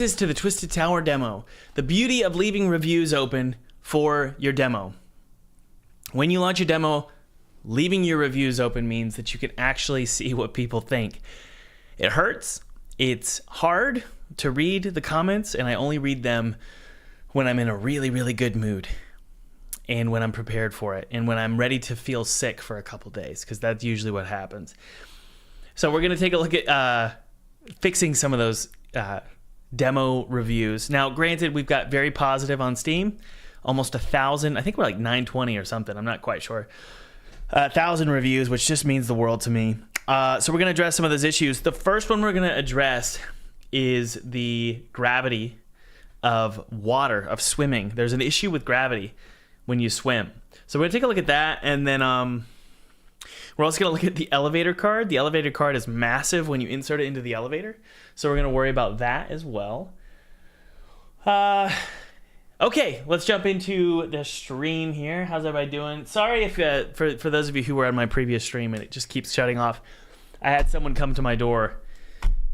This is to the Twisted Tower demo. The beauty of leaving reviews open for your demo. When you launch a demo, leaving your reviews open means that you can actually see what people think. It hurts. It's hard to read the comments, and I only read them when I'm in a really, really good mood and when I'm prepared for it and when I'm ready to feel sick for a couple days, because that's usually what happens. So we're going to take a look at fixing some of those demo reviews. Now, granted, we've got very positive on Steam, almost 1,000. I think we're like 920 or something. I'm not quite sure. 1,000 reviews, which just means the world to me. So we're going to address some of those issues. The first one we're going to address is the gravity of water, of swimming. There's an issue with gravity when you swim. So we're going to take a look at that, and then we're also going to look at the elevator card. The elevator card is massive when you insert it into the elevator, so we're going to worry about that as well. Okay, let's jump into the stream here. How's everybody doing? Sorry if for those of you who were on my previous stream and it just keeps shutting off. I had someone come to my door,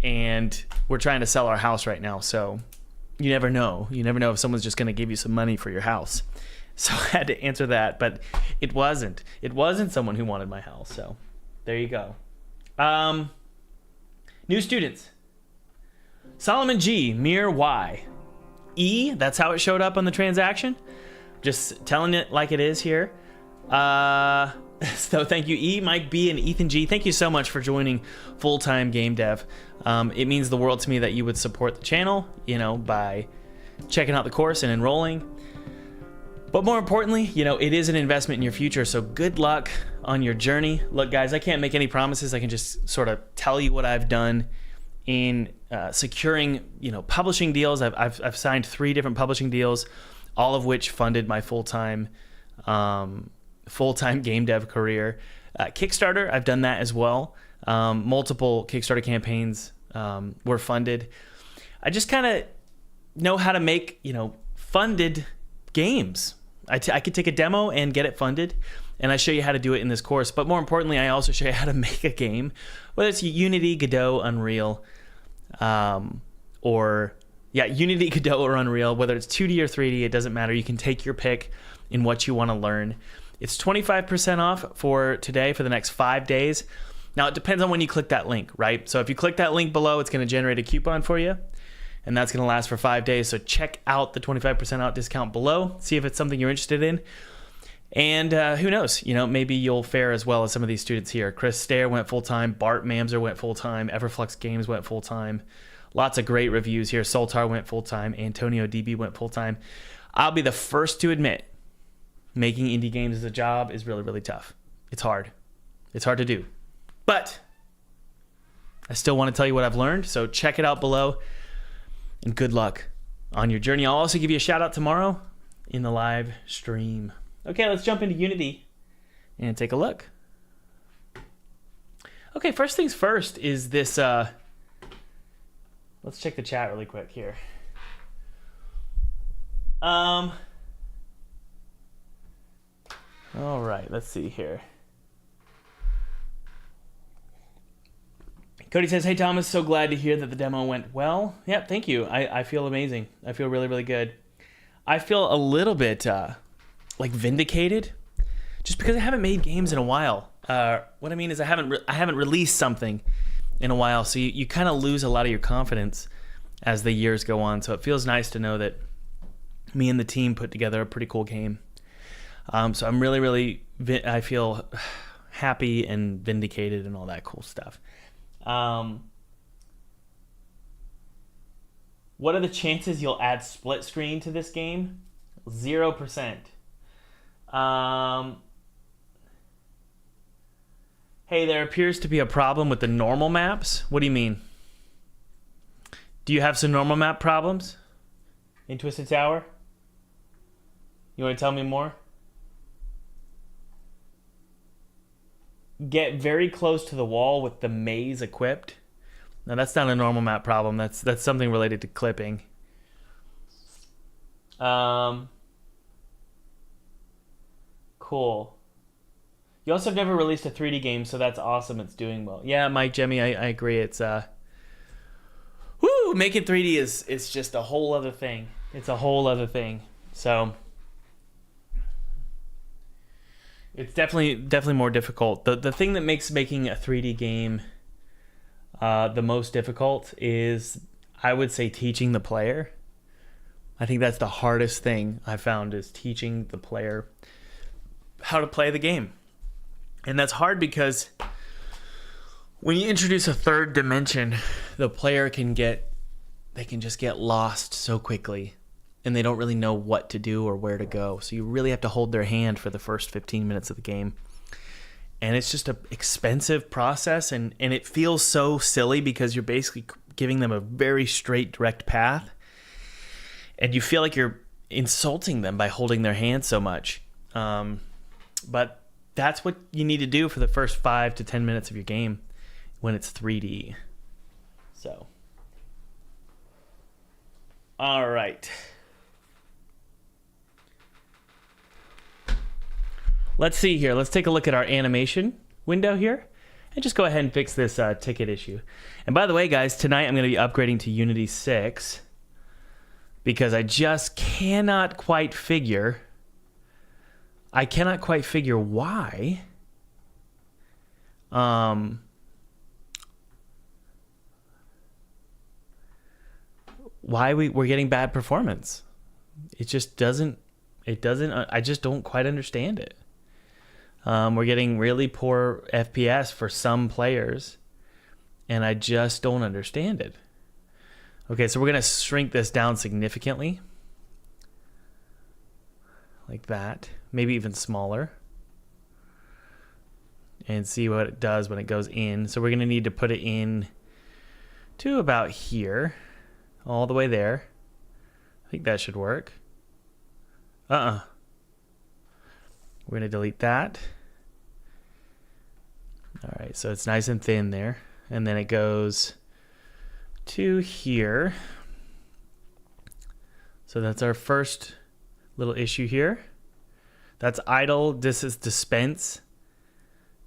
and we're trying to sell our house right now, so you never know. You never know if someone's just going to give you some money for your house. So I had to answer that, but it wasn't. It wasn't someone who wanted my house, so there you go. New students. Solomon G, Mir Y. E, that's how it showed up on the transaction. Just telling it like it is here. So thank you, E, Mike B, and Ethan G. Thank you so much for joining full-time game dev. It means the world to me that you would support the channel, by checking out the course and enrolling. But more importantly, it is an investment in your future, so good luck on your journey. Look, guys, I can't make any promises. I can just sort of tell you what I've done in securing, publishing deals. I've signed 3 different publishing deals, all of which funded my full-time game dev career. Kickstarter, I've done that as well. Multiple Kickstarter campaigns were funded. I just kind of know how to make, funded games. I could take a demo and get it funded, and I show you how to do it in this course. But more importantly, I also show you how to make a game, whether it's Unity, Godot, Unreal, Unity, Godot, or Unreal, whether it's 2D or 3D, it doesn't matter. You can take your pick in what you want to learn. It's 25% off for today for the next 5 days. Now, it depends on when you click that link, right? So if you click that link below, it's going to generate a coupon for you, and that's going to last for 5 days. So check out the 25% out discount below. See if it's something you're interested in. And who knows? Maybe you'll fare as well as some of these students here. Chris Stair went full-time. Bart Mamser went full-time. Everflux Games went full-time. Lots of great reviews here. Soltar went full-time. Antonio DB went full-time. I'll be the first to admit, making indie games as a job is really, really tough. It's hard. It's hard to do. But I still want to tell you what I've learned, so check it out below. And good luck on your journey. I'll also give you a shout out tomorrow in the live stream. Okay, let's jump into Unity and take a look. Okay, first things first is this. Let's check the chat really quick here. All right, let's see here. Cody says, hey, Thomas, so glad to hear that the demo went well. Yep, thank you. I feel amazing. I feel really, really good. I feel a little bit vindicated just because I haven't made games in a while. What I mean is I haven't released something in a while, so you kind of lose a lot of your confidence as the years go on. So it feels nice to know that me and the team put together a pretty cool game. So I'm really, really, I feel happy and vindicated and all that cool stuff. What are the chances you'll add split screen to this game? 0%. Hey, there appears to be a problem with the normal maps. What do you mean? Do you have some normal map problems in Twisted Tower? You want to tell me more? Get very close to the wall with the maze equipped. Now that's not a normal map problem. That's something related to clipping. Cool. You also have never released a 3D game, so that's awesome. It's doing well. Yeah, Mike, Jemmy, I agree. It's woo! Woo! Making 3D is just a whole other thing. It's a whole other thing. So it's definitely more difficult. The thing that makes making a 3D game the most difficult is, I would say, teaching the player. I think that's the hardest thing I found, is teaching the player how to play the game. And that's hard because when you introduce a third dimension, the player can just get lost so quickly, and they don't really know what to do or where to go. So you really have to hold their hand for the first 15 minutes of the game. And it's just an expensive process, and it feels so silly because you're basically giving them a very straight, direct path. And you feel like you're insulting them by holding their hand so much. But that's what you need to do for the first 5 to 10 minutes of your game when it's 3D. So, all right. Let's see here. Let's take a look at our animation window here and just go ahead and fix this ticket issue. And by the way, guys, tonight I'm going to be upgrading to Unity 6 because I just cannot quite figure why we're getting bad performance. It just doesn't, I just don't quite understand it. We're getting really poor FPS for some players, and I just don't understand it. Okay, so we're going to shrink this down significantly. Like that. Maybe even smaller. And see what it does when it goes in. So we're going to need to put it in to about here. All the way there. I think that should work. We're going to delete that. Alright, so it's nice and thin there. And then it goes to here. So that's our first little issue here. That's idle. This is dispense.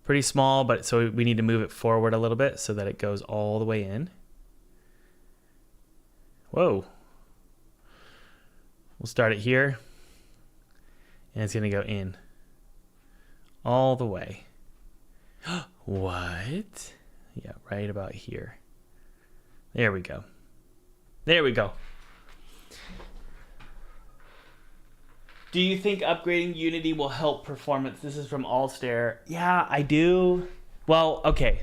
Pretty small, but so we need to move it forward a little bit so that it goes all the way in. Whoa. We'll start it here. And it's going to go in. All the way. What? Yeah, right about here. There we go. There we go. Do you think upgrading Unity will help performance? This is from Allstare. Yeah, I do. Well, okay.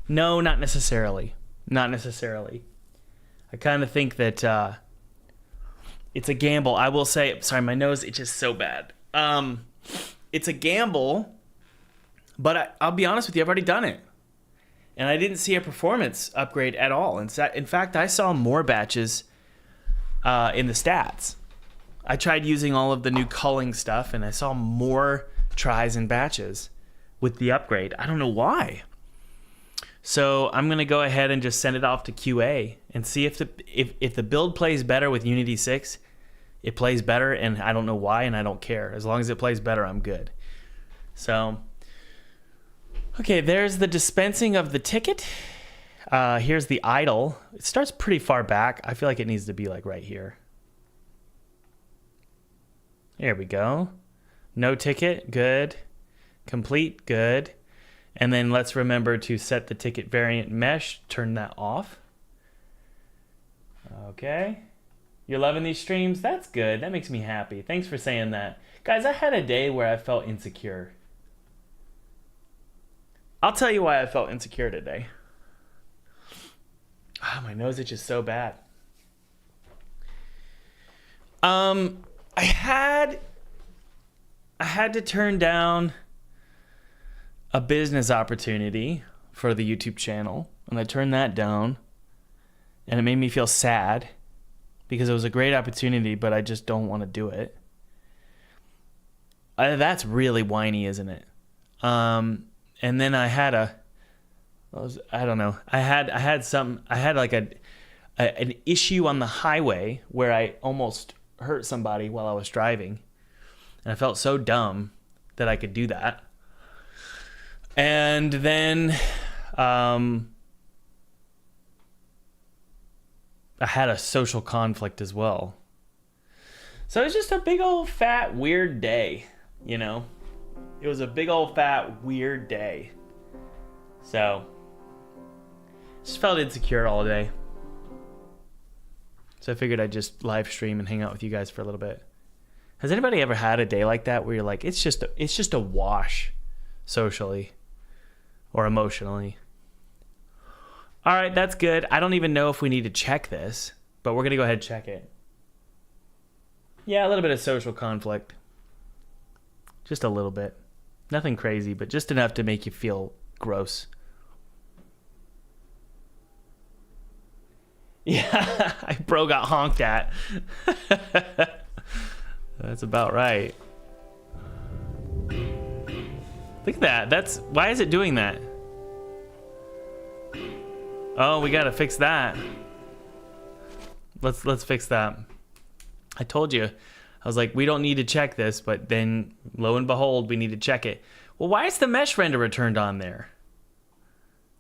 No, not necessarily. Not necessarily. I kind of think that it's a gamble. I will say, sorry, my nose itches so bad. It's a gamble, but I'll be honest with you, I've already done it. And I didn't see a performance upgrade at all. In fact, I saw more batches in the stats. I tried using all of the new culling stuff, and I saw more tries and batches with the upgrade. I don't know why. So I'm going to go ahead and just send it off to QA and see if the build plays better with Unity 6. It plays better, and I don't know why, and I don't care. As long as it plays better, I'm good. So, okay, there's the dispensing of the ticket. Here's the idle. It starts pretty far back. I feel like it needs to be like right here. There we go. No ticket, good. Complete, good. And then let's remember to set the ticket variant mesh, turn that off. Okay. You're loving these streams? That's good. That makes me happy. Thanks for saying that. Guys, I had a day where I felt insecure. I'll tell you why I felt insecure today. My nose itches so bad. I had to turn down a business opportunity for the YouTube channel, and I turned that down, and it made me feel sad because it was a great opportunity, but I just don't want to do it. That's really whiny, isn't it? And then I had like an issue on the highway where I almost hurt somebody while I was driving, and I felt so dumb that I could do that. And then I had a social conflict as well. So it's just a big old fat weird day, you know? It was a big old fat weird day. So, just felt insecure all day. So I figured I'd just live stream and hang out with you guys for a little bit. Has anybody ever had a day like that where you're like, it's just a wash socially or emotionally? All right, that's good. I don't even know if we need to check this, but we're going to go ahead and check it. Yeah, a little bit of social conflict. Just a little bit. Nothing crazy, but just enough to make you feel gross. Yeah, bro got honked at. That's about right. Look at that. Why is it doing that? Oh, we gotta fix that. Let's fix that. I told you. I was like, we don't need to check this, but then lo and behold, we need to check it. Well, why is the mesh renderer turned on there?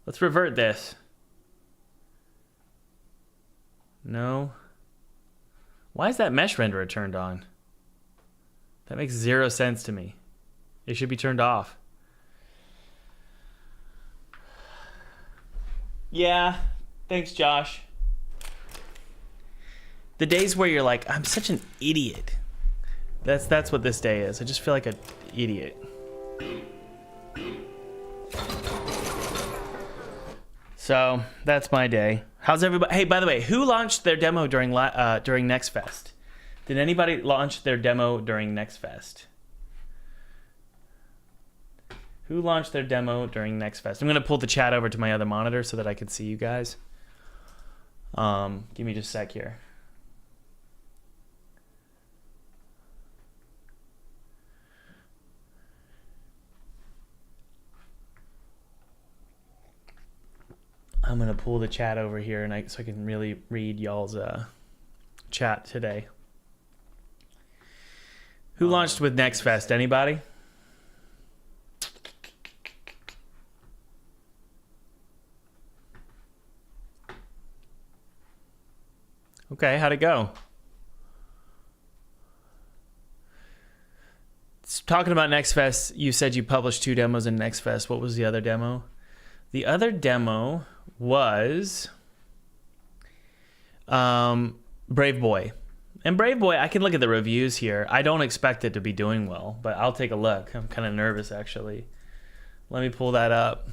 Let's revert this. No. Why is that mesh renderer turned on? That makes zero sense to me. It should be turned off. Yeah, thanks, Josh. The days where you're like, I'm such an idiot. That's what this day is. I just feel like an idiot. So that's my day. How's everybody? Hey, by the way, who launched their demo during Next Fest? Did anybody launch their demo during Next Fest? Who launched their demo during Next Fest? I'm gonna pull the chat over to my other monitor so that I can see you guys. Give me just a sec here. I'm gonna pull the chat over here so I can really read y'all's chat today. Who launched with Next Fest? Anybody? Okay, how'd it go? Talking about Next Fest, you said you published 2 demos in Next Fest. What was the other demo? The other demo was Brave Boy. And Brave Boy, I can look at the reviews here. I don't expect it to be doing well, but I'll take a look. I'm kind of nervous, actually. Let me pull that up.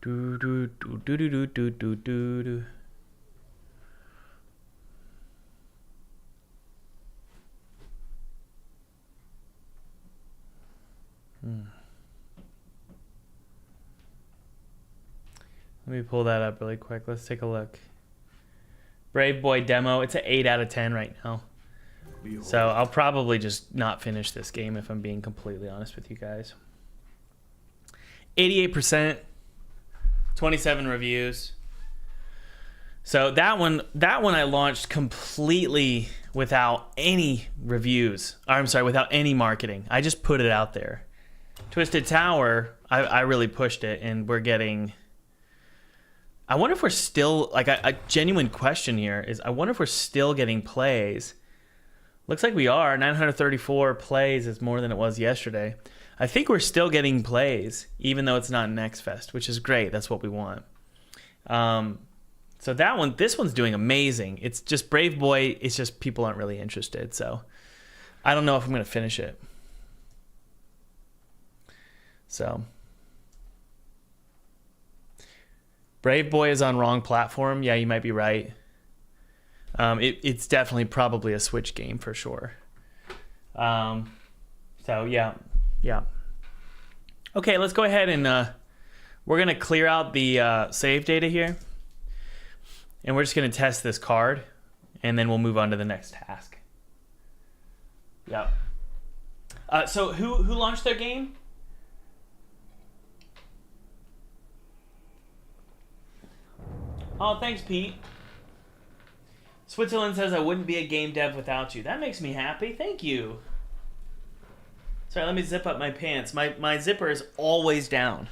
Do do do do do do do do do. Let me pull that up really quick. Let's take a look. Brave Boy demo. It's an 8 out of 10 right now. So I'll probably just not finish this game if I'm being completely honest with you guys. 88%, 27 reviews. So that one I launched completely without any reviews. I'm sorry, without any marketing. I just put it out there. Twisted Tower, I really pushed it, and we're getting... I wonder if we're still... Like, a genuine question here is, I wonder if we're still getting plays. Looks like we are. 934 plays is more than it was yesterday. I think we're still getting plays, even though it's not Next Fest, which is great. That's what we want. So this one's doing amazing. It's just Brave Boy. It's just people aren't really interested. So I don't know if I'm going to finish it. So Brave Boy is on wrong platform. Yeah, you might be right. It's definitely probably a Switch game for sure. So yeah. Okay, let's go ahead and we're gonna clear out the save data here, and we're just gonna test this card, and then we'll move on to the next task. Yeah. So who launched their game? Oh, thanks, Pete. Switzerland says I wouldn't be a game dev without you. That makes me happy. Thank you. Sorry, let me zip up my pants. My zipper is always down.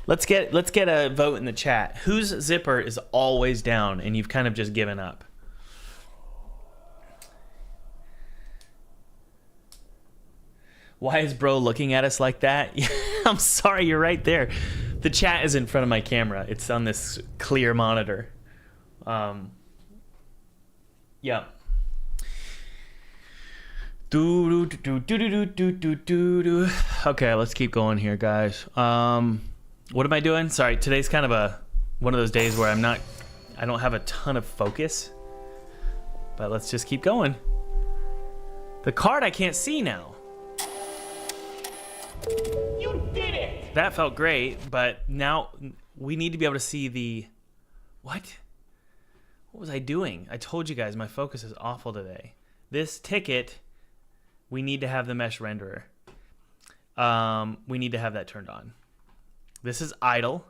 Let's get a vote in the chat. Whose zipper is always down and you've kind of just given up? Why is bro looking at us like that? I'm sorry, you're right there. The chat is in front of my camera. It's on this clear monitor. Yeah. Okay, let's keep going here, guys. What am I doing? Sorry, today's kind of one of those days where I don't have a ton of focus. But let's just keep going. The card I can't see now. You did it! That felt great, but now we need to be able to see the... What? What was I doing? I told you guys my focus is awful today. This ticket, we need to have the mesh renderer. We need to have that turned on. This is idle.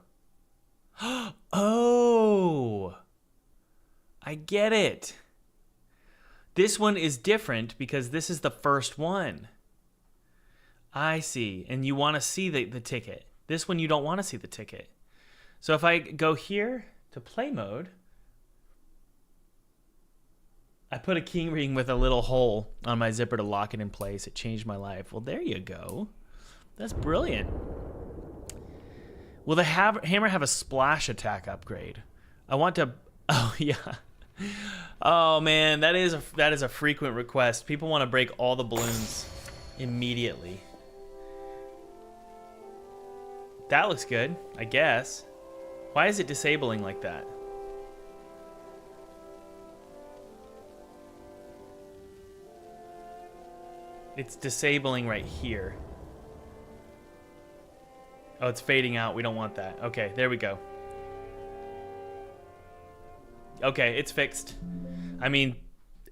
Oh! I get it. This one is different because this is the first one. I see. And you want to see the ticket. This one you don't want to see the ticket. So if I go here to play mode, I put a key ring with a little hole on my zipper to lock it in place. It changed my life. Well, there you go. That's brilliant. Will the hammer have a splash attack upgrade? I want to... Oh, yeah. Oh, man. That is a frequent request. People want to break all the balloons immediately. That looks good, I guess. Why is it disabling like that? It's disabling right here. Oh, it's fading out. We don't want that. Okay, there we go. Okay, it's fixed. I mean,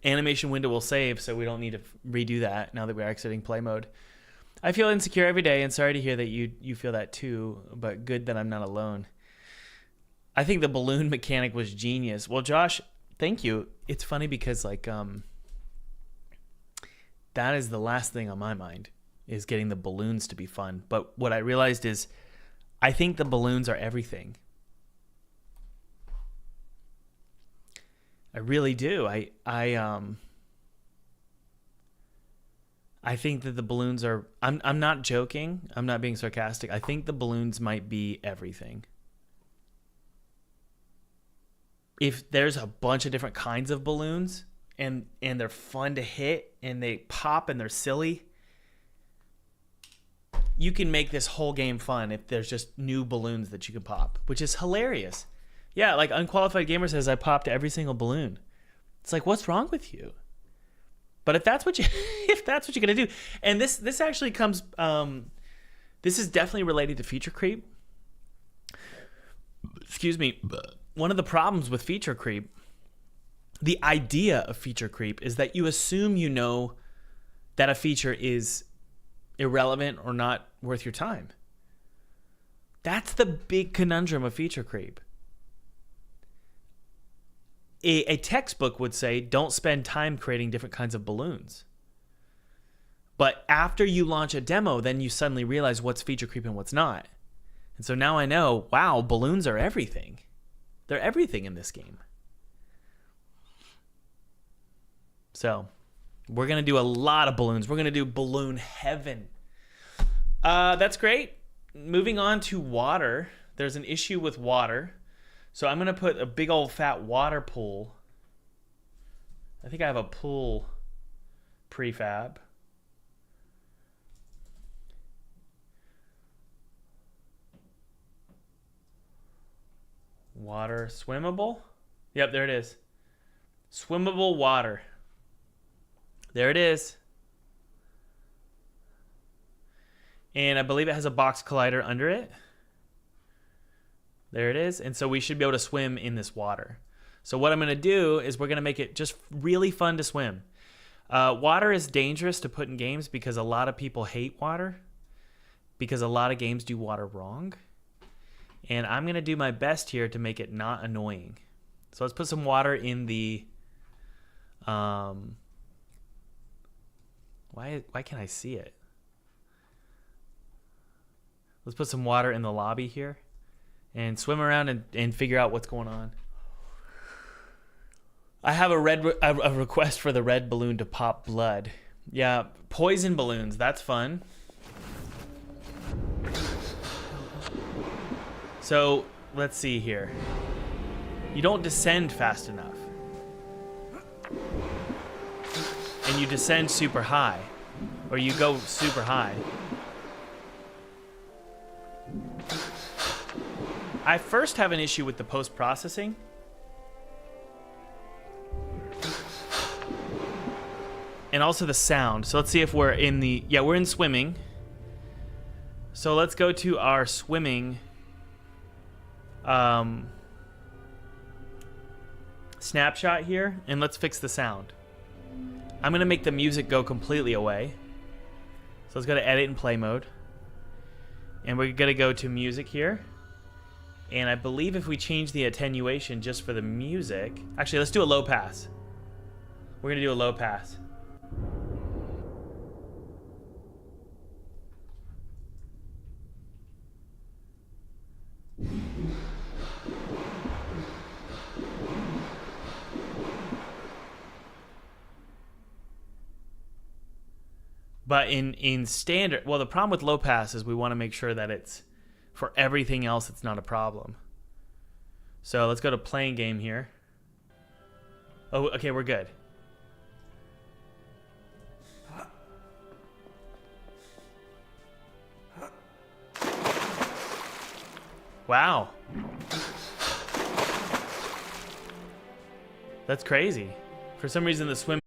animation window will save, so we don't need to redo that now that we're exiting play mode. I feel insecure every day, and sorry to hear that you feel that too, but good that I'm not alone. I think the balloon mechanic was genius. Well, Josh, thank you. It's funny because, like, that is the last thing on my mind, is getting the balloons to be fun. But what I realized is I think the balloons are everything. I really do. I think that the balloons are... I'm not joking. I'm not being sarcastic. I think the balloons might be everything. If there's a bunch of different kinds of balloons and they're fun to hit and they pop and they're silly, you can make this whole game fun if there's just new balloons that you can pop, which is hilarious. Yeah, like Unqualified Gamer says, I popped every single balloon. It's like, what's wrong with you? But if that's what you if that's what you're gonna do, and this actually comes, this is definitely related to feature creep. Excuse me. One of the problems with feature creep, the idea of feature creep, is that you assume you know that a feature is irrelevant or not worth your time. That's the big conundrum of feature creep. A textbook would say, don't spend time creating different kinds of balloons. But after you launch a demo, then you suddenly realize what's feature creep and what's not. And so now I know, wow, balloons are everything. They're everything in this game. So we're going to do a lot of balloons. We're going to do balloon heaven. That's great. Moving on to water. There's an issue with water. So I'm going to put a big old fat water pool. I think I have a pool prefab. Water swimmable? Yep, there it is. Swimmable water. There it is. And I believe it has a box collider under it. There it is. And so we should be able to swim in this water. So what I'm going to do is we're going to make it just really fun to swim. Water is dangerous to put in games because a lot of people hate water, because a lot of games do water wrong. And I'm going to do my best here to make it not annoying. So let's put some water in the... why can't I see it? Let's put some water in the lobby here and swim around and figure out what's going on. I have a request for the red balloon to pop blood. Yeah, poison balloons. That's fun. So let's see here. You don't descend fast enough. And you descend super high. Or you go super high. I first have an issue with the post-processing. And also the sound. So let's see if we're in the... Yeah, we're in swimming. So let's go to our swimming snapshot here, and let's fix the sound. I'm going to make the music go completely away. So let's go to edit and play mode. And we're going to go to music here. And I believe if we change the attenuation just for the music... Actually, let's do a low pass. We're going to do a low pass. But in standard, well, the problem with low pass is we want to make sure that it's for everything else, it's not a problem. So let's go to playing game here. Oh, okay, we're good. Wow. That's crazy. For some reason, the swim...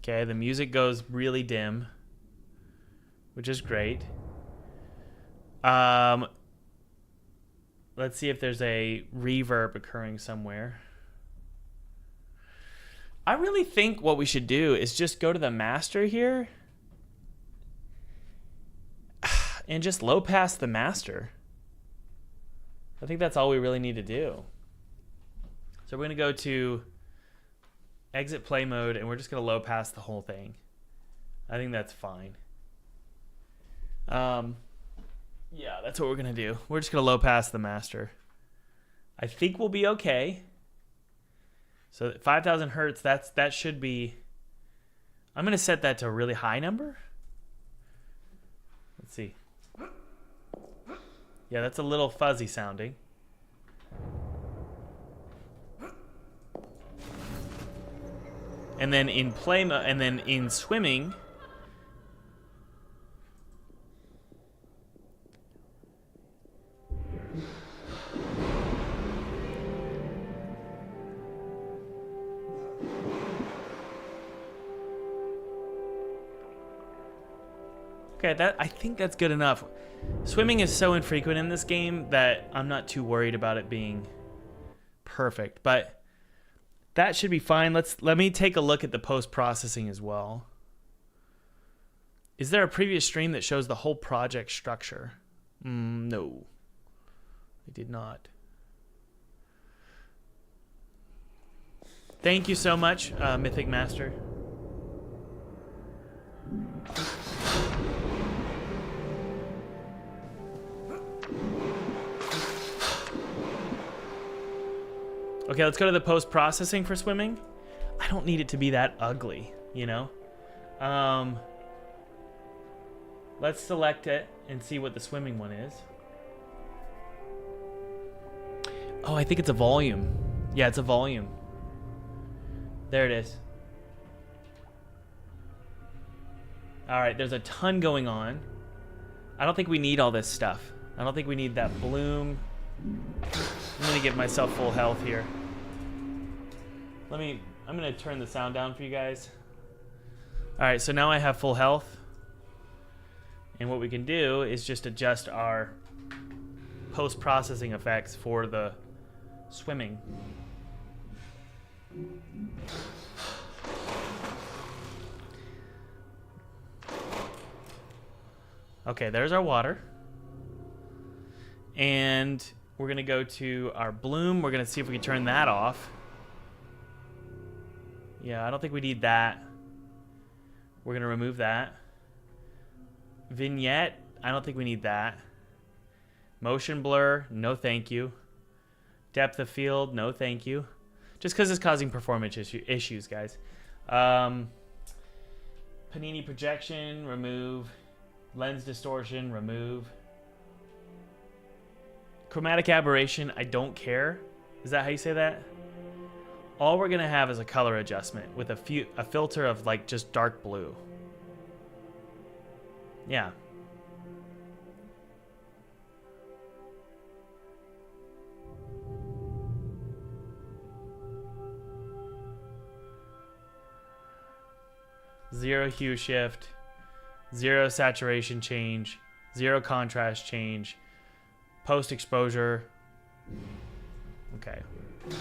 Okay, the music goes really dim, which is great. Let's see if there's a reverb occurring somewhere. I really think what we should do is just go to the master here and just low pass the master. I think that's all we really need to do. So we're going to go to exit play mode, and we're just going to low pass the whole thing. I think that's fine. Yeah, that's what we're going to do. We're just going to low pass the master. I think we'll be okay. So 5,000 hertz, that should be... I'm going to set that to a really high number. Let's see. Yeah, that's a little fuzzy sounding. And then in play mode, and then in swimming, okay, I think that's good enough. Swimming is so infrequent in this game that I'm not too worried about it being perfect, but that should be fine. Let me take a look at the post-processing as well. Is there a previous stream that shows the whole project structure? No, I did not. Thank you so much, Mythic Master. Okay, let's go to the post-processing for swimming. I don't need it to be that ugly, you know? Let's select it and see what the swimming one is. Oh, I think it's a volume. Yeah, it's a volume. There it is. All right, there's a ton going on. I don't think we need all this stuff. I don't think we need that bloom. I'm gonna give myself full health here. I'm gonna turn the sound down for you guys. All right, so now I have full health. And what we can do is just adjust our post-processing effects for the swimming. Okay, there's our water. And We're going to go to our bloom. We're going to see if we can turn that off. Yeah, I don't think we need that. We're going to remove that. Vignette, I don't think we need that. Motion blur, no thank you. Depth of field, no thank you. Just because it's causing performance issues, guys. Panini projection, remove. Lens distortion, remove. Chromatic aberration, I don't care. Is that how you say that? All we're gonna have is a color adjustment with a filter of like just dark blue. Yeah. Zero hue shift, zero saturation change, zero contrast change, post exposure. Okay. I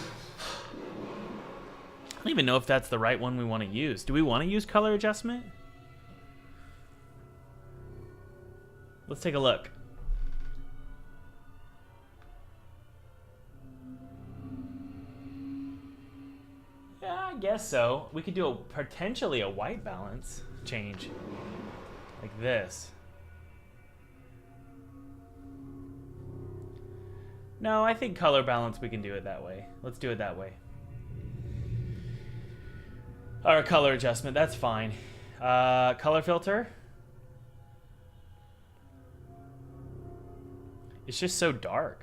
don't even know if that's the right one we want to use. Do we want to use color adjustment? Let's take a look. Yeah, I guess so. We could do potentially a white balance change. Like this. No, I think color balance, we can do it that way. Let's do it that way. Or color adjustment, that's fine. Color filter. It's just so dark.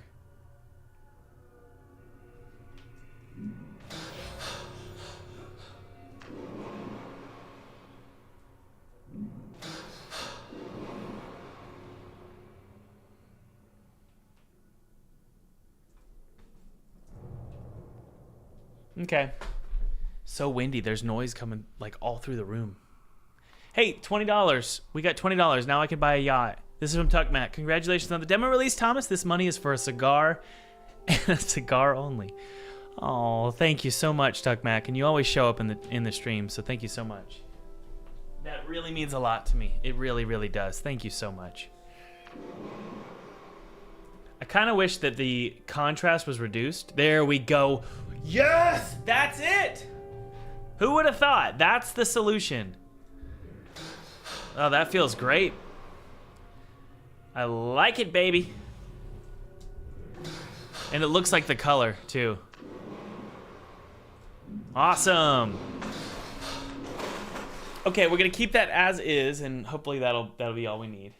Okay. So windy. There's noise coming like all through the room. Hey, $20. We got $20. Now I can buy a yacht. This is from Tuck Mac. Congratulations on the demo release, Thomas. This money is for a cigar and a cigar only. Oh, thank you so much, Tuck Mac. And you always show up in the stream, so thank you so much. That really means a lot to me. It really, really does. Thank you so much. I kind of wish that the contrast was reduced. There we go. Yes! That's it! Who would have thought? That's the solution. Oh, that feels great. I like it, baby. And it looks like the color, too. Awesome. Okay, we're gonna keep that as is, and hopefully that'll be all we need.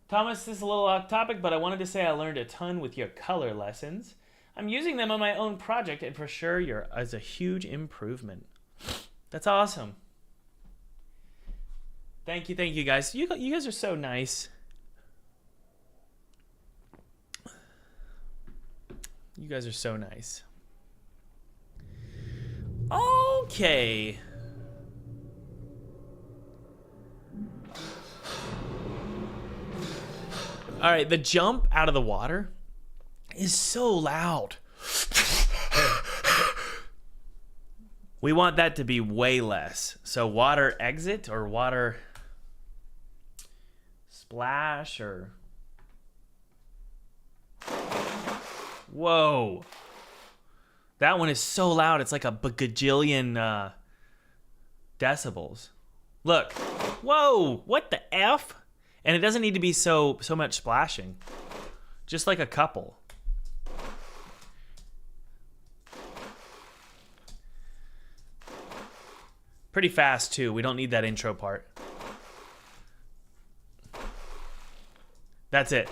Thomas, this is a little off topic, but I wanted to say I learned a ton with your color lessons. I'm using them on my own project, and for sure, yours is a huge improvement. That's awesome. Thank you, guys. You guys are so nice. You guys are so nice. Okay. All right, the jump out of the water is so loud. We want that to be way less. So water exit or water splash or... Whoa. That one is so loud. It's like a bagajillion decibels. Look. Whoa. What the F? And it doesn't need to be so much splashing. Just like a couple. Pretty fast too. We don't need that intro part. That's it.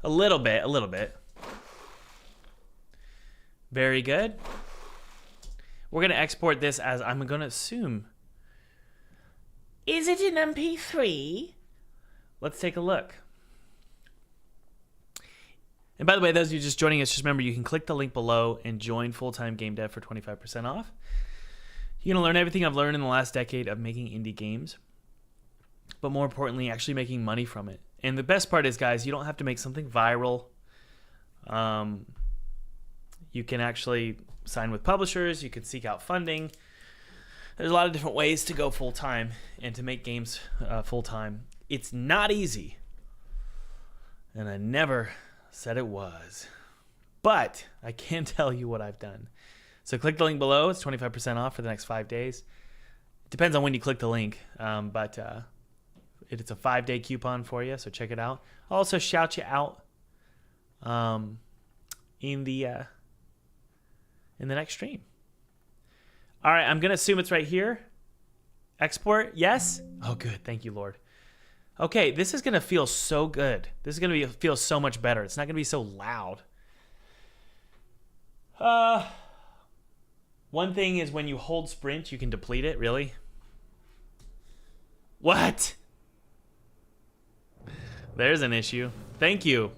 A little bit. Very good. We're going to export this as, I'm going to assume. Is it an MP3? Let's take a look. And by the way, those of you just joining us, just remember you can click the link below and join Full-Time Game Dev for 25% off. You're going to learn everything I've learned in the last decade of making indie games, but more importantly, actually making money from it. And the best part is, guys, you don't have to make something viral. You can actually sign with publishers. You can seek out funding. There's a lot of different ways to go full-time and to make games full-time. It's not easy. And I never said it was. But I can tell you what I've done. So click the link below. It's 25% off for the next 5 days. It depends on when you click the link. But it's a 5-day coupon for you, so check it out. I'll also shout you out in the next stream. All right, I'm going to assume it's right here. Export, yes? Oh, good. Thank you, Lord. Okay, this is going to feel so good. This is going to feel so much better. It's not going to be so loud. One thing is when you hold sprint, you can deplete it. Really? What? There's an issue. Thank you.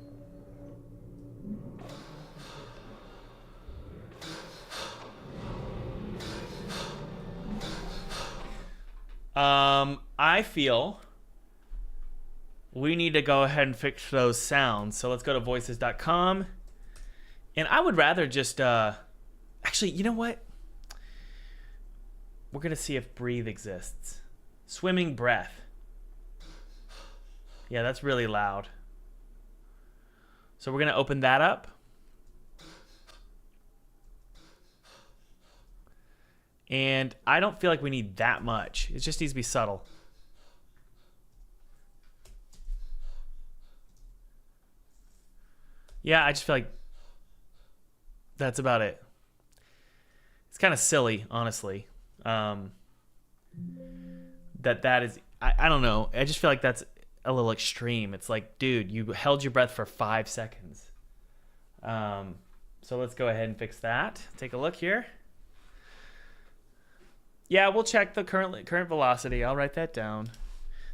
I feel we need to go ahead and fix those sounds. So let's go to voices.com. And I would rather just, actually, you know what? We're going to see if breathe exists. Swimming breath. Yeah, that's really loud. So we're going to open that up. And I don't feel like we need that much. It just needs to be subtle. Yeah, I just feel like that's about it. It's kind of silly, honestly. That is, I don't know. I just feel like that's a little extreme. It's like, dude, you held your breath for 5 seconds. So let's go ahead and fix that. Take a look here. Yeah, we'll check the current velocity. I'll write that down.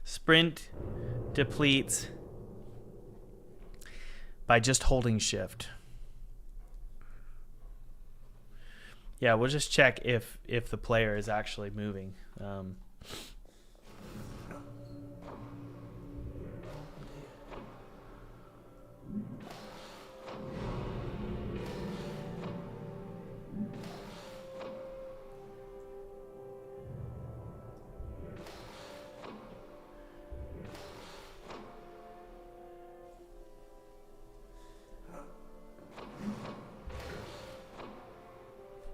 Sprint depletes by just holding shift. Yeah, we'll just check if the player is actually moving.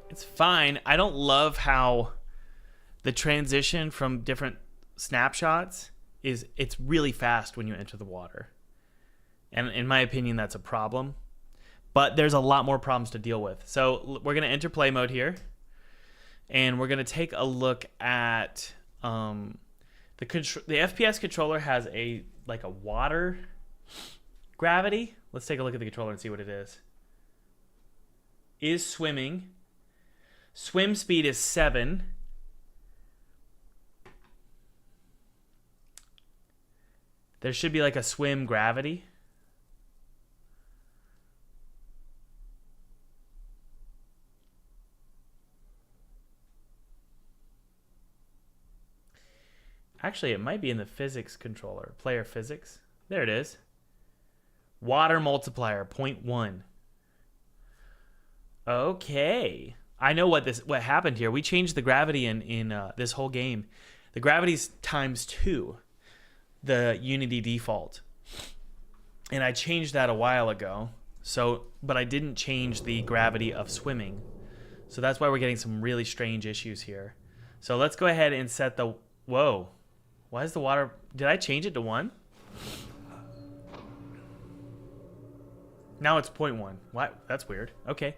It's fine. I don't love how the transition from different snapshots it's really fast when you enter the water. And in my opinion, that's a problem. But there's a lot more problems to deal with. So we're going to enter play mode here. And we're going to take a look at the FPS controller has a water gravity. Let's take a look at the controller and see what it is. Is swimming. Swim speed is 7. There should be like a swim gravity. Actually, it might be in the physics controller. Player physics. There it is. Water multiplier, 0.1. Okay. I know what happened here. We changed the gravity in this whole game. The gravity's ×2, the Unity default. And I changed that a while ago. But I didn't change the gravity of swimming. So that's why we're getting some really strange issues here. So let's go ahead and set the... Whoa. Why is the water... Did I change it to 1? Now it's 0.1. What? That's weird. Okay.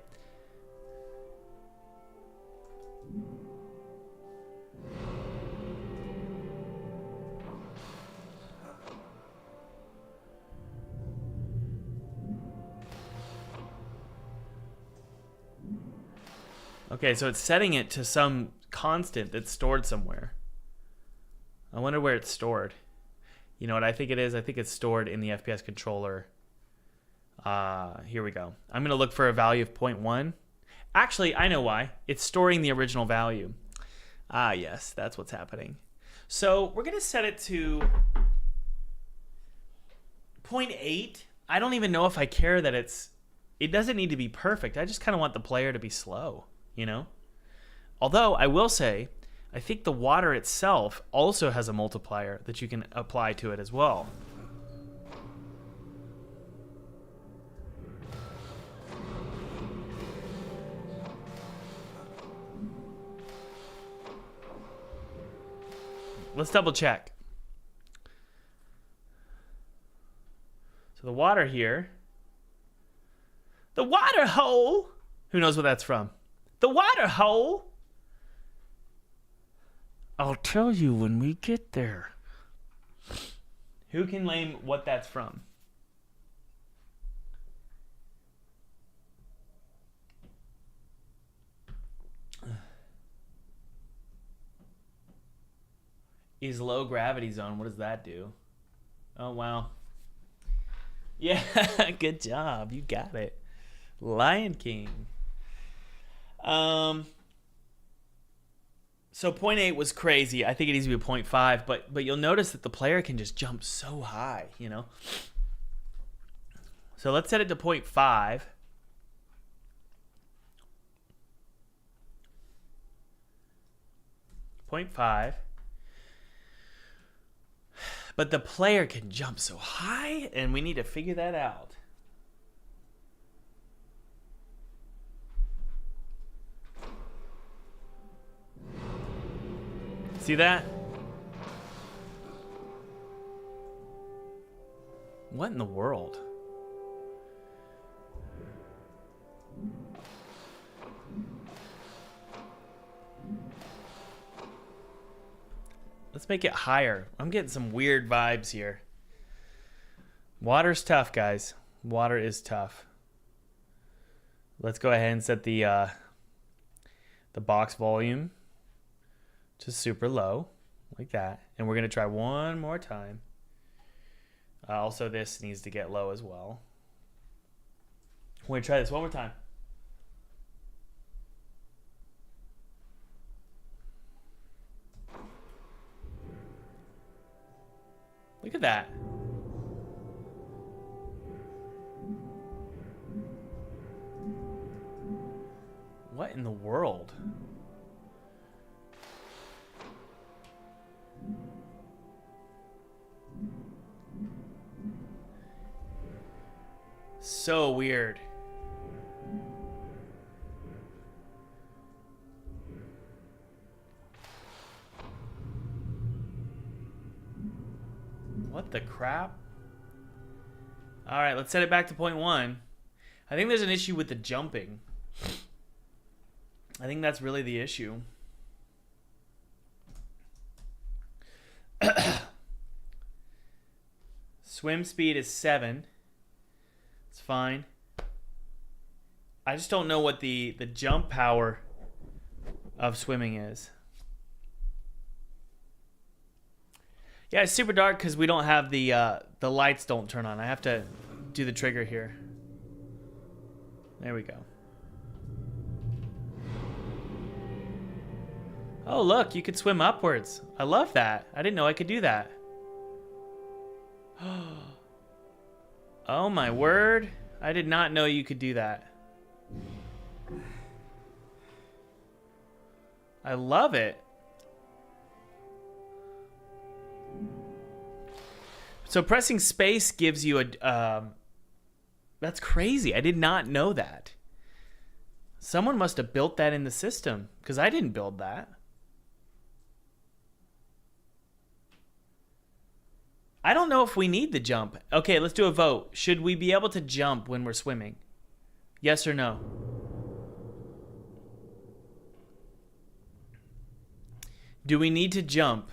Okay, so it's setting it to some constant that's stored somewhere. I wonder where it's stored. You know what I think it is? I think it's stored in the FPS controller. Here we go. I'm going to look for a value of 0.1. Actually, I know why. It's storing the original value. Ah, yes, that's what's happening. So we're going to set it to 0.8. I don't even know if I care that it doesn't need to be perfect. I just kind of want the player to be slow, you know? Although, I will say, I think the water itself also has a multiplier that you can apply to it as well. let's double check. So the water here. The water hole. Who knows what that's from? The water hole. I'll tell you when we get there. Who can name what that's from? Is low gravity zone. What does that do? Oh, wow. Yeah, good job. You got it. Lion King. So 0.8 was crazy. I think it needs to be a 0.5, but you'll notice that the player can just jump so high, you know? So let's set it to 0.5. But the player can jump so high, and we need to figure that out. See that? What in the world? Let's make it higher. I'm getting some weird vibes here. Water's tough, guys. Water is tough. Let's go ahead and set the box volume to super low, like that. And we're going to try one more time. Also, this needs to get low as well. We're going to try this one more time. Look at that. What in the world? So weird. What the crap? All right, let's set it back to 0.1. I think there's an issue with the jumping. I think that's really the issue. Swim speed is 7. It's fine. I just don't know what the jump power of swimming is. Yeah, it's super dark because we don't have the lights don't turn on. I have to do the trigger here. There we go. Oh, look, you could swim upwards. I love that. I didn't know I could do that. Oh, my word. I did not know you could do that. I love it. So pressing space gives you a... that's crazy. I did not know that. Someone must have built that in the system, because I didn't build that. I don't know if we need the jump. Okay, let's do a vote. Should we be able to jump when we're swimming? Yes or no? Do we need to jump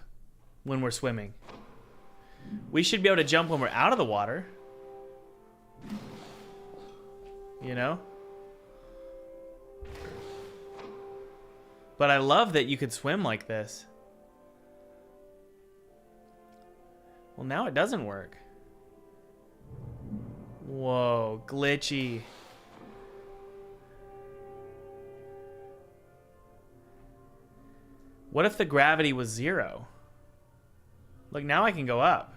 when we're swimming? We should be able to jump when we're out of the water. You know? But I love that you could swim like this. Well, now it doesn't work. Whoa, glitchy. What if the gravity was 0? Look, now I can go up.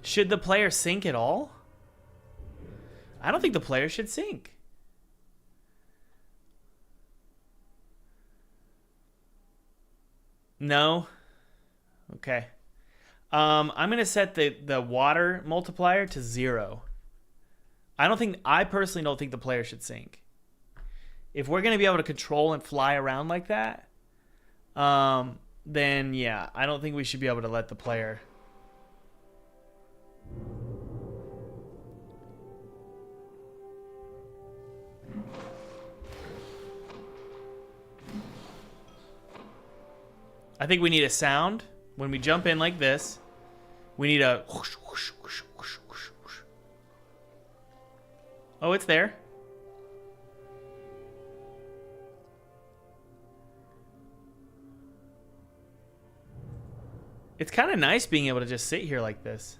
Should the player sink at all? I don't think the player should sink. No? Okay. I'm going to set the water multiplier to 0. I personally don't think the player should sink. If we're going to be able to control and fly around like that, then yeah, I don't think we should be able to let the player. I think we need a sound when we jump in like this. We need a whoosh, whoosh, whoosh, whoosh, whoosh, whoosh. Oh, it's there. It's kind of nice being able to just sit here like this.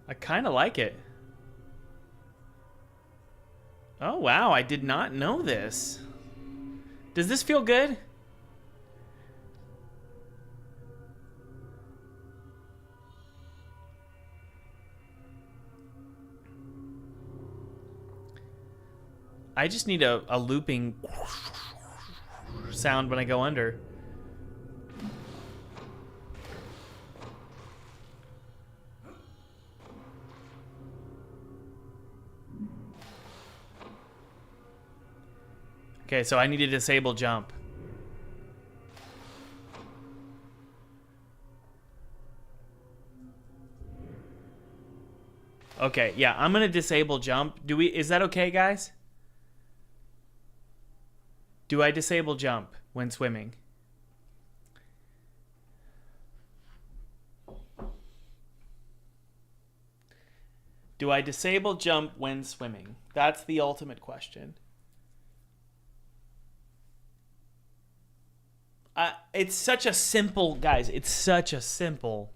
I kind of like it. Oh, wow. I did not know this. Does this feel good? I just need a looping sound when I go under. Okay, so I need to disable jump. Okay, yeah, I'm gonna disable jump. Is that okay, guys? Do I disable jump when swimming? Do I disable jump when swimming? That's the ultimate question. It's such a simple, guys, it's such a simple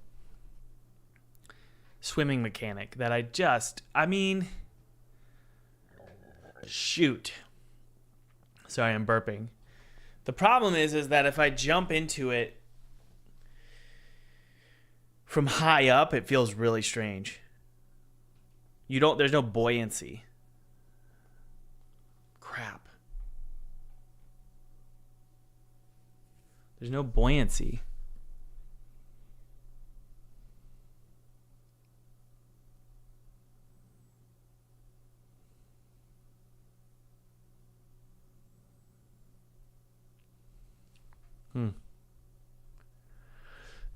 swimming mechanic that I mean, shoot. Sorry, I'm burping. The problem is that if I jump into it from high up, it feels really strange. There's no buoyancy. Crap. There's no buoyancy.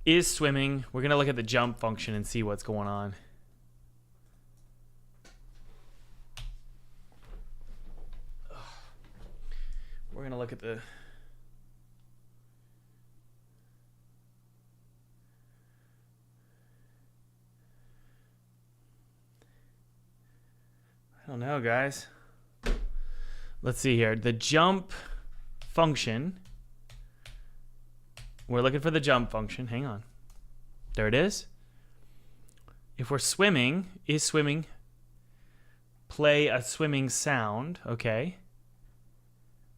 Is swimming. We're going to look at the jump function and see what's going on. We're going to look at the... I don't know, guys. Let's see here. The jump function. We're looking for the jump function. Hang on. There it is. If we're swimming, is swimming, play a swimming sound. Okay.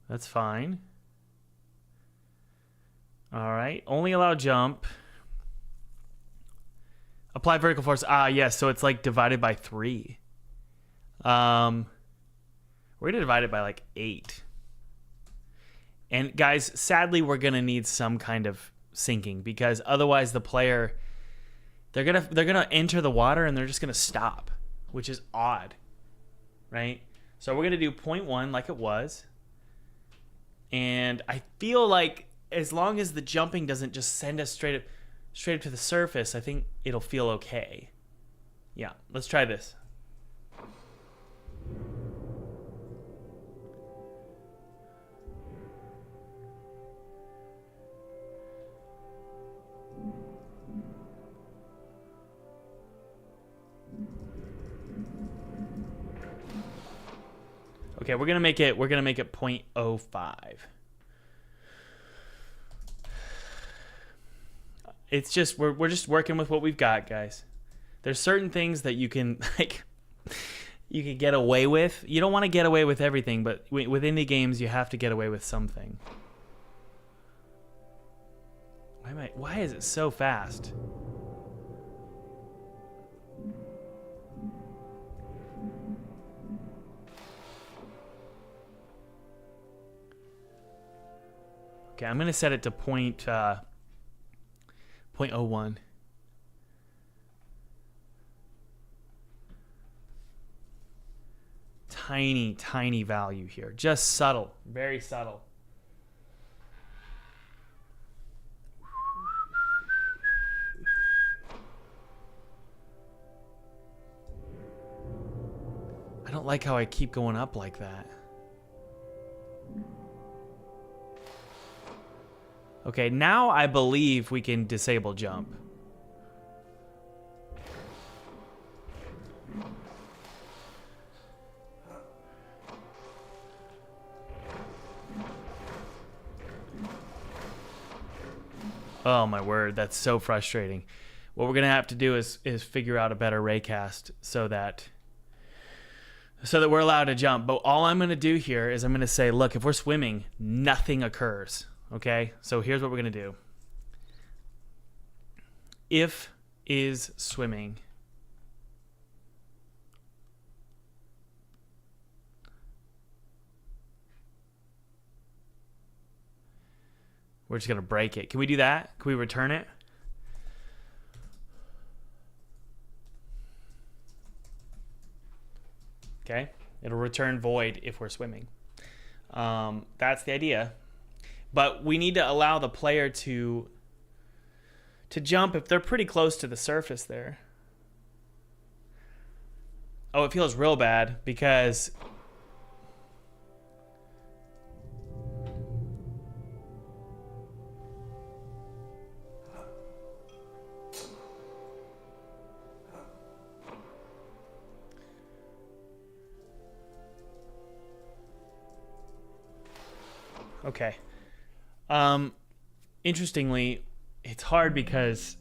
That's fine. All right. Only allow jump. Apply vertical force. Yes. So it's like divided by 3. We're going to divide it by like 8. And guys, sadly, we're going to need some kind of sinking because otherwise the player, they're going to enter the water and they're just going to stop, which is odd, right? So we're going to do 0.1 like it was. And I feel like as long as the jumping doesn't just send us straight up to the surface, I think it'll feel okay. Yeah, let's try this. Okay, we're gonna make it 0.05. It's just we're just working with what we've got, guys. There's certain things that you can you can get away with. You don't want to get away with everything, but with indie games, you have to get away with something. Why is it so fast? Okay, I'm gonna set it to 0.01. Tiny value here. Just subtle. Very subtle. I don't like how I keep going up like that. Okay, now I believe we can disable jump. Oh my word, that's so frustrating. What we're gonna have to do is figure out a better raycast so that we're allowed to jump. But all I'm gonna do here is I'm gonna say, look, if we're swimming, nothing occurs. Okay, so here's what we're gonna do. If is swimming. We're just gonna break it. Can we do that? Can we return it? Okay, it'll return void if we're swimming. That's the idea. But we need to allow the player to jump if they're pretty close to the surface there. Oh, it feels real bad because okay. Interestingly, it's hard because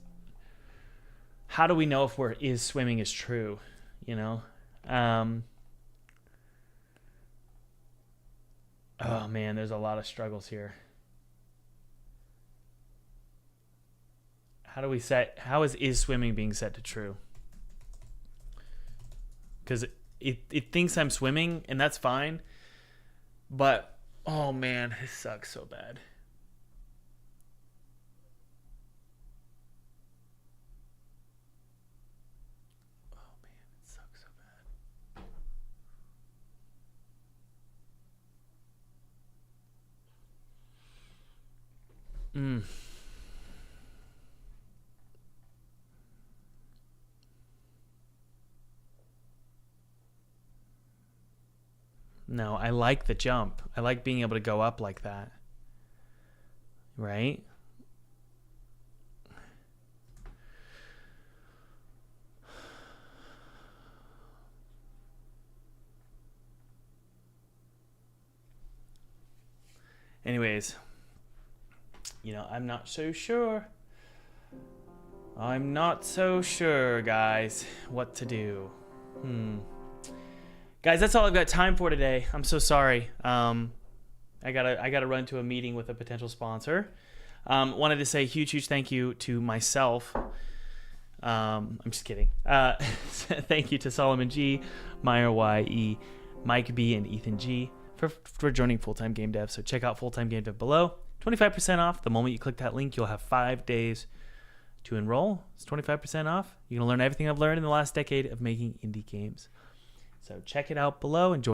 how do we know if is swimming is true, you know? Oh man, there's a lot of struggles here. How do we how is swimming being set to true? Because it thinks I'm swimming and that's fine, but oh man, this sucks so bad. Oh man, it sucks so bad. No, I like the jump. I like being able to go up like that. Right? Anyways, you know, I'm not so sure. I'm not so sure, guys, what to do. Guys, that's all I've got time for today. I'm so sorry. I gotta run to a meeting with a potential sponsor. Wanted to say a huge thank you to myself. I'm just kidding. Thank you to Solomon G, Meyer YE, Mike B, and Ethan G for joining Full-Time Game Dev. So check out Full-Time Game Dev below. 25% off. The moment you click that link, you'll have 5 days to enroll. It's 25% off. You're gonna learn everything I've learned in the last decade of making indie games. So check it out below. Enjoy.